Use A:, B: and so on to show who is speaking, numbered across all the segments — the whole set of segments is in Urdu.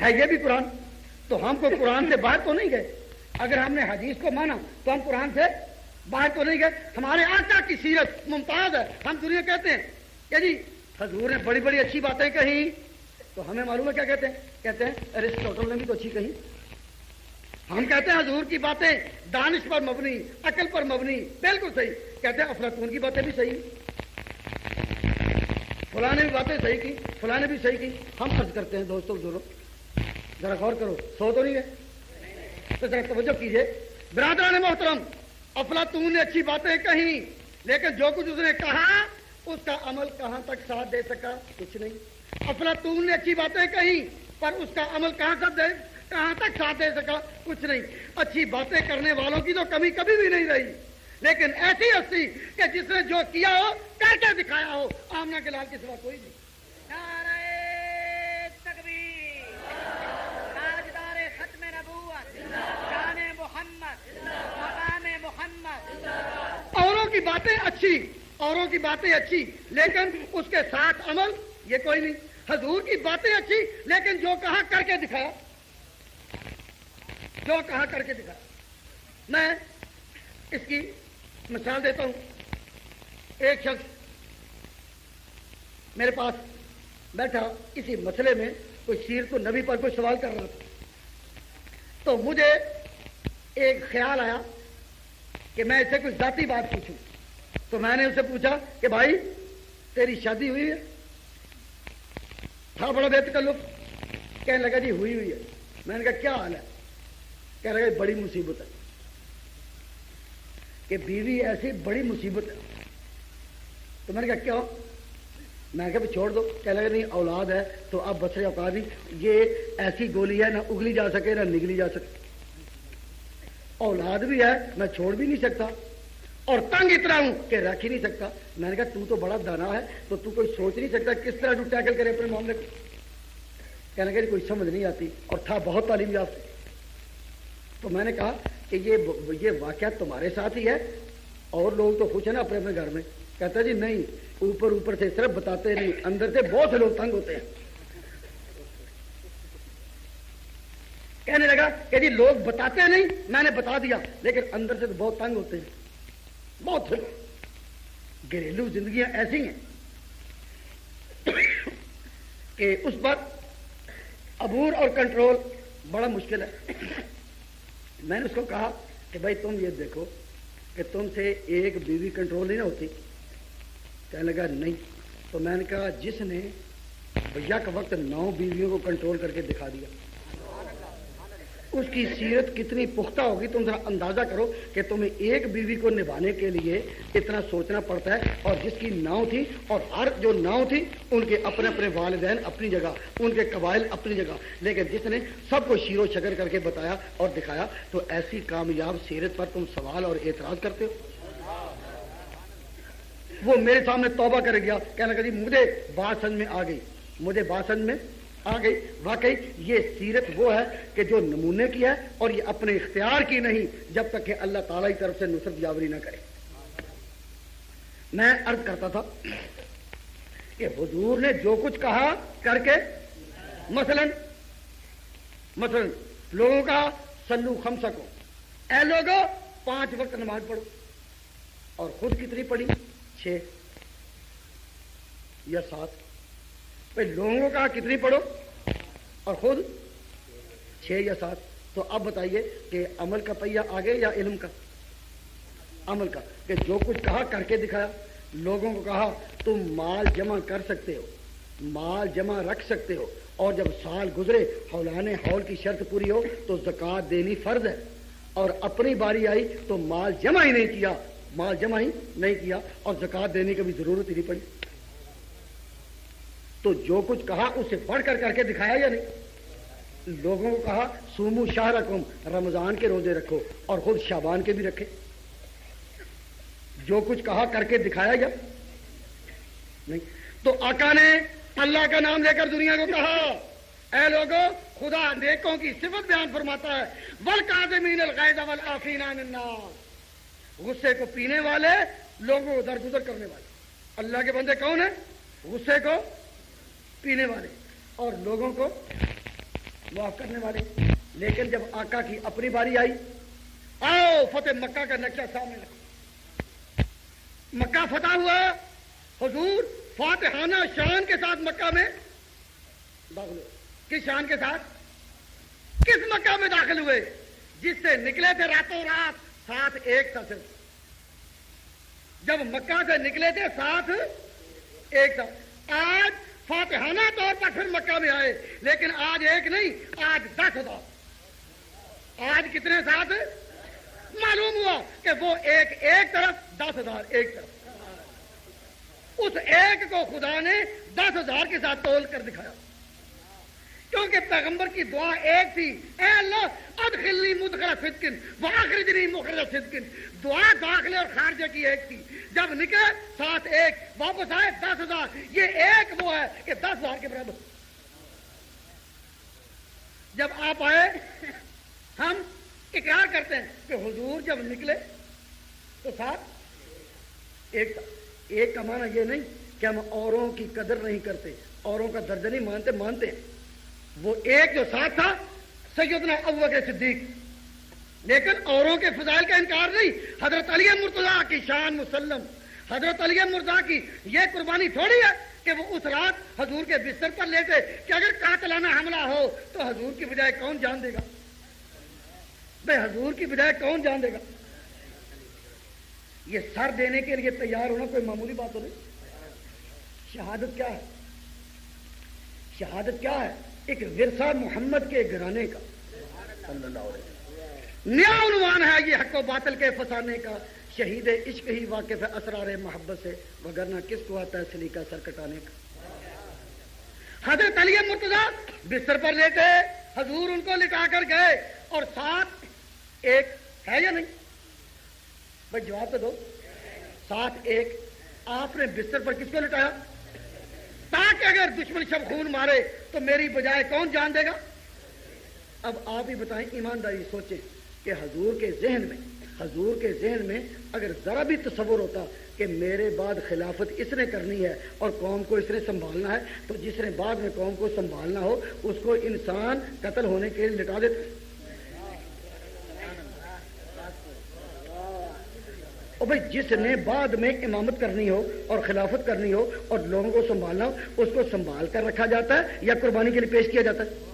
A: ہے یہ بھی قرآن. تو ہم کو قرآن سے باہر تو نہیں گئے. اگر ہم نے حدیث کو مانا تو ہم قرآن سے باہر تو نہیں گئے. ہمارے آقا کی سیرت ممتاز ہے. ہم دنیا کہتے ہیں کہ جی حضور نے بڑی بڑی اچھی باتیں کہیں, تو ہمیں معلوم ہے کیا کہتے ہیں, کہتے ہیں ارسطوٹل نے بھی تو اچھی کہی. ہم کہتے ہیں حضور کی باتیں دانش پر مبنی, عقل پر مبنی, بالکل صحیح. کہتے ہیں افلاطون کی باتیں بھی صحیح, فلاں نے بھی باتیں صحیح کی, فلاں نے بھی صحیح کی. ہم عرض کرتے ہیں دوستوں بزرگوں, ذرا غور کرو, سو تو نہیں ہے تو ذرا توجہ کیجئے. برادران محترم, افلاطون نے اچھی باتیں کہیں, لیکن جو کچھ اس نے کہا اس کا عمل کہاں تک ساتھ دے سکا, کچھ نہیں. افلاطون نے اچھی باتیں کہیں پر اس کا عمل کہاں تک ساتھ دے سکا, کچھ نہیں. اچھی باتیں کرنے والوں کی تو کمی کبھی بھی نہیں رہی, لیکن ایسی ہستی کہ جس نے جو کیا ہو کر کے دکھایا ہو. آمنہ کے لال کے سوا کوئی نہیں.
B: نعرہ تکبیر, تاجدار ختم نبوت, جان محمد, مقام محمد.
A: اوروں کی باتیں اچھی, اوروں کی باتیں اچھی, لیکن اس کے ساتھ عمل یہ کوئی نہیں. حضور کی باتیں اچھی, لیکن جو کہا کر کے دکھایا, جو کہا کر کے دکھایا. میں اس کی مثال دیتا ہوں. ایک شخص میرے پاس بیٹھا, اسی مسئلے میں کوئی سیرت النبی پر کوئی سوال کر رہا تھا. تو مجھے ایک خیال آیا کہ میں اسے کوئی ذاتی بات پوچھوں. تو میں نے اسے پوچھا کہ بھائی تیری شادی ہوئی ہے؟ تھا بڑا بے تکلف, کہنے لگا جی ہوئی ہے. میں نے کہا کیا حال ہے؟ کہنے لگا بڑی مصیبت ہے. کہ بیوی ایسی بڑی مصیبت ہے. تو میں نے کہا کیا؟ میں نے کہا چھوڑ دو. کہنے لگا نہیں اولاد ہے تو اب بسر اوقات نہیں, یہ ایسی گولی ہے نہ اگلی جا سکے نہ نگلی جا سکے. اولاد بھی ہے, میں چھوڑ بھی نہیں سکتا, اور تنگ اتنا ہوں کہ رکھ ہی نہیں سکتا. میں نے کہا تو بڑا دانا ہے, تو کوئی سوچ نہیں سکتا کس طرح تو ٹیکل کرے اپنے معاملے کو. کہنے لگا کوئی سمجھ نہیں آتی, اور تھا بہت تعلیم یافتہ. تو میں نے کہا کہ یہ واقعہ تمہارے ساتھ ہی ہے, اور لوگ تو خوش ہیں نا اپنے اپنے گھر میں. کہتا جی نہیں, اوپر سے صرف بتاتے نہیں, اندر سے بہت سے لوگ تنگ ہوتے ہیں. کہنے لگا کہ جی لوگ بتاتے نہیں, میں نے بتا دیا, لیکن اندر سے تو بہت تنگ ہوتے ہیں. بہت سے لوگ, گھریلو زندگیاں ایسی ہیں کہ اس پر عبور اور کنٹرول بڑا مشکل ہے. میں نے اس کو کہا کہ بھائی تم یہ دیکھو کہ تم سے ایک بیوی کنٹرول نہیں نہ ہوتی. کہنے لگا نہیں. تو میں نے کہا جس نے یک وقت 9 بیویوں کو کنٹرول کر کے دکھا دیا, اس کی سیرت کتنی پختہ ہوگی. تم ذرا اندازہ کرو کہ تمہیں ایک بیوی کو نبھانے کے لیے اتنا سوچنا پڑتا ہے, اور جس کی 9 تھی, اور ہر جو 9 تھی ان کے اپنے اپنے والدین اپنی جگہ, ان کے قبائل اپنی جگہ, لیکن جس نے سب کو شیر و شکر کر کے بتایا اور دکھایا. تو ایسی کامیاب سیرت پر تم سوال اور اعتراض کرتے ہو. وہ میرے سامنے توبہ کر گیا. کہنے لگا جی مجھے بات سمجھ میں آ گئی, مجھے بات سمجھ میں آ گئی. واقعی یہ سیرت وہ ہے کہ جو نمونے کی ہے, اور یہ اپنے اختیار کی نہیں, جب تک کہ اللہ تعالیٰ کی طرف سے نصرت یاوری نہ کرے. میں عرض کرتا تھا کہ حضور نے جو کچھ کہا کر کے, مثلا لوگوں کا سلو خمسکو, اے لوگوں 5 وقت نماز پڑھو, اور خود کتنی پڑھی؟ 6 یا 7. لوگوں کا کتنی پڑھو اور خود 6 یا 7. تو اب بتائیے کہ عمل کا پہیہ آگے یا علم کا؟ عمل کا. کہ جو کچھ کہا کر کے دکھایا. لوگوں کو کہا تم مال جمع کر سکتے ہو, مال جمع رکھ سکتے ہو, اور جب سال گزرے حولان حول کی شرط پوری ہو تو زکوٰۃ دینی فرض ہے. اور اپنی باری آئی تو مال جمع ہی نہیں کیا, مال جمع ہی نہیں کیا, اور زکوٰۃ دینے کی بھی ضرورت ہی نہیں پڑی. تو جو کچھ کہا اسے پڑھ کر کے دکھایا یا نہیں؟ لوگوں کو کہا سومو شہرکم, رمضان کے روزے رکھو, اور خود شعبان کے بھی رکھے. جو کچھ کہا کر کے دکھایا یا نہیں؟ تو آقا نے اللہ کا نام لے کر دنیا کو کہا اے لوگوں, خدا نیکوں کی صفت بیان فرماتا ہے, والکاظمین الغیظ والعافین عن الناس, غصے کو پینے والے, لوگوں کو درگزر کرنے والے. اللہ کے بندے کون ہیں؟ غصے کو پینے والے, اور لوگوں کو معاف کرنے والے. لیکن جب آقا کی اپنی باری آئی, آؤ فتح مکہ کا نقشہ سامنے رکھو. مکہ فتح ہوا, حضور فاتحانہ شان کے ساتھ مکہ میں داخل ہوئے. کس شان کے ساتھ؟ کس مکہ میں داخل ہوئے جس سے نکلے تھے راتوں رات ساتھ ایک تھا صرف. جب مکہ سے نکلے تھے ساتھ ایک تھا. آج فاتحانہ طور پر پھر مکہ میں آئے, لیکن آج ایک نہیں, آج 10,000. آج کتنے ساتھ؟ معلوم ہوا کہ وہ ایک طرف 10,000 ایک طرف. اس ایک کو خدا نے 10,000 کے ساتھ تول کر دکھایا, کیونکہ پیغمبر کی دعا ایک تھی, اے اللہ ادخلنی مدخل صدق واخرجنی مخرج صدق. دعا داخلے اور خارجے کی ایک تھی. جب نکلے ساتھ ایک, واپس آئے 10,000. یہ ایک وہ ہے کہ 10,000 کے برابر. جب آپ آئے ہم اقرار کرتے ہیں کہ حضور جب نکلے تو ساتھ ایک تھا. ایک کا معنی یہ نہیں کہ ہم اوروں کی قدر نہیں کرتے, اوروں کا درجہ نہیں مانتے, مانتے ہیں. وہ ایک جو ساتھ تھا سیدنا ابوبکر صدیق, لیکن اوروں کے فضائل کا انکار نہیں. حضرت علی مرتضیٰ کی شان مسلم. حضرت علی مرتضیٰ کی یہ قربانی تھوڑی ہے کہ وہ اس رات حضور کے بستر پر لیٹے کہ اگر قاتلانہ حملہ ہو تو حضور کی بجائے کون جان دے گا؟ بھائی حضور کی بجائے کون جان دے گا؟ یہ سر دینے کے لیے تیار ہونا کوئی معمولی بات تو نہیں. شہادت کیا ہے؟ شہادت کیا ہے؟ ایک ورثہ محمد کے گھرانے کا صلی اللہ علیہ وسلم. نیا عنوان ہے یہ حق و باطل کے فسانے کا. شہید عشق ہی واقف ہے اسرار محبت سے, وگرنہ کس کو آتا ہے سلیقہ سر کٹانے کا. حضرت علی مرتضیٰ بستر پر لیٹے, حضور ان کو لٹا کر گئے, اور ساتھ ایک ہے یا نہیں؟ بھائی جواب تو دو. ساتھ ایک. آپ نے بستر پر کس کو لٹایا؟ تاکہ اگر دشمن شب خون مارے تو میری بجائے کون جان دے گا؟ اب آپ ہی بتائیں, ایمانداری سوچیں کہ حضور کے ذہن میں اگر ذرا بھی تصور ہوتا کہ میرے بعد خلافت اس نے کرنی ہے اور قوم کو اس نے سنبھالنا ہے, تو جس نے بعد میں قوم کو سنبھالنا ہو اس کو انسان قتل ہونے کے لیے لٹا دیتے. اور بھائی جس نے بعد میں امامت کرنی ہو اور خلافت کرنی ہو اور لوگوں کو سنبھالنا ہو, اس کو سنبھال کر رکھا جاتا ہے یا قربانی کے لیے پیش کیا جاتا ہے؟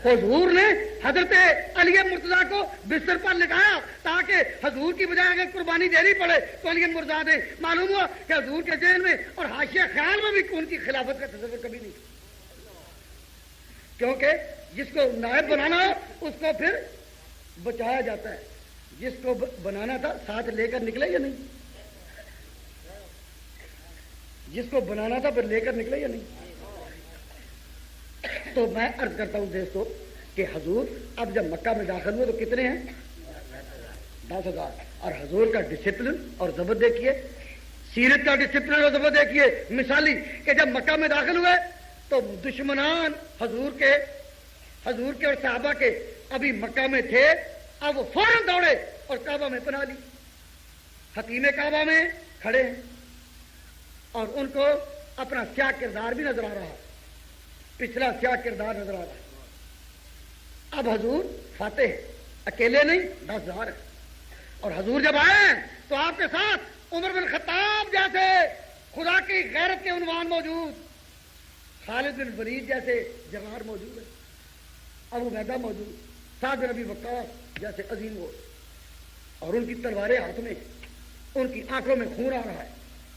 A: حضور نے حضرت علی مرتضیٰ کو بستر پر لٹایا تاکہ حضور کی بجائے اگر قربانی دینی پڑے تو علی مرتضیٰ دے. معلوم ہوا کہ حضور کے ذہن میں اور حاشیہ خیال میں بھی ان کی خلافت کا تصور کبھی نہیں, کیونکہ جس کو نائب بنانا ہو اس کو پھر بچایا جاتا ہے. جس کو بنانا تھا ساتھ لے کر نکلے یا نہیں؟ جس کو بنانا تھا پھر لے کر نکلے یا نہیں؟ تو میں عرض کرتا ہوں دوستو کہ حضور اب جب مکہ میں داخل ہوئے تو کتنے ہیں؟ 10,000. اور حضور کا ڈسپلن اور ضبط دیکھیے, سیرت کا ڈسپلن اور ضبط دیکھیے مثالی, کہ جب مکہ میں داخل ہوئے تو دشمنان حضور کے اور صحابہ کے ابھی مکہ میں تھے, اب وہ فوراً دوڑے اور کعبہ میں پناہ لی. حتیم کعبہ میں کھڑے ہیں اور ان کو اپنا سیاہ کردار بھی نظر آ رہا ہے, پچھلا سیاہ کردار نظر آ رہا ہے. اب حضور فاتح اکیلے نہیں 10,000 ہیں, اور حضور جب آئے ہیں تو آپ کے ساتھ عمر بن خطاب جیسے خدا کی غیرت کے عنوان موجود, خالد بن ولید جیسے جوار موجود ہے, ابو عبیدہ موجود, سعد بن ابی وقاص جیسے عظیم ہو, اور ان کی تلواریں ہاتھ میں, ان کی آنکھوں میں خون آ رہا ہے.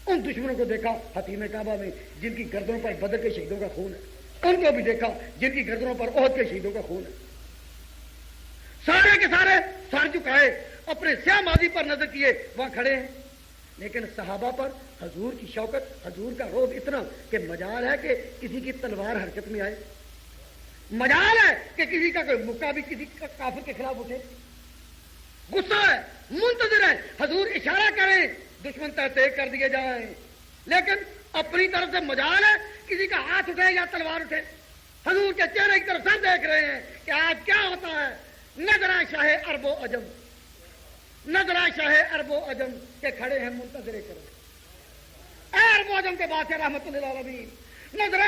A: ان دشمنوں کو دیکھا حتیم کعبہ میں جن کی گردنوں پر بدر کے شہیدوں کا خون ہے, ان کو بھی دیکھا جن کی گردنوں پر احد کے شہیدوں کا خون ہے. سارے کے سارے سر جھکائے, اپنے سیاہ ماضی پر نظر کیے, وہاں کھڑے ہیں. لیکن صحابہ پر حضور کی شوکت, حضور کا روب اتنا کہ مجال ہے کہ کسی کی تلوار حرکت میں آئے, مجال ہے کہ کسی کا کوئی مکہ بھی کسی کا کافر کے خلاف اٹھے. غصہ ہے, منتظر ہے, حضور اشارہ کریں دشمن تحتے کر دیے جائیں, لیکن اپنی طرف سے مجال ہے کسی کا ہاتھ اٹھے یا تلوار اٹھے. حضور کے چہرے کی طرف سب دیکھ رہے ہیں کہ آج کیا ہوتا ہے. نظرہ شاہ عرب و عجم, نظرہ شاہ عرب و عجم کے کھڑے ہیں منتظر کریں. اے عرب و عجم کے بادشاہ رحمت اللہ علیہ, نظرہ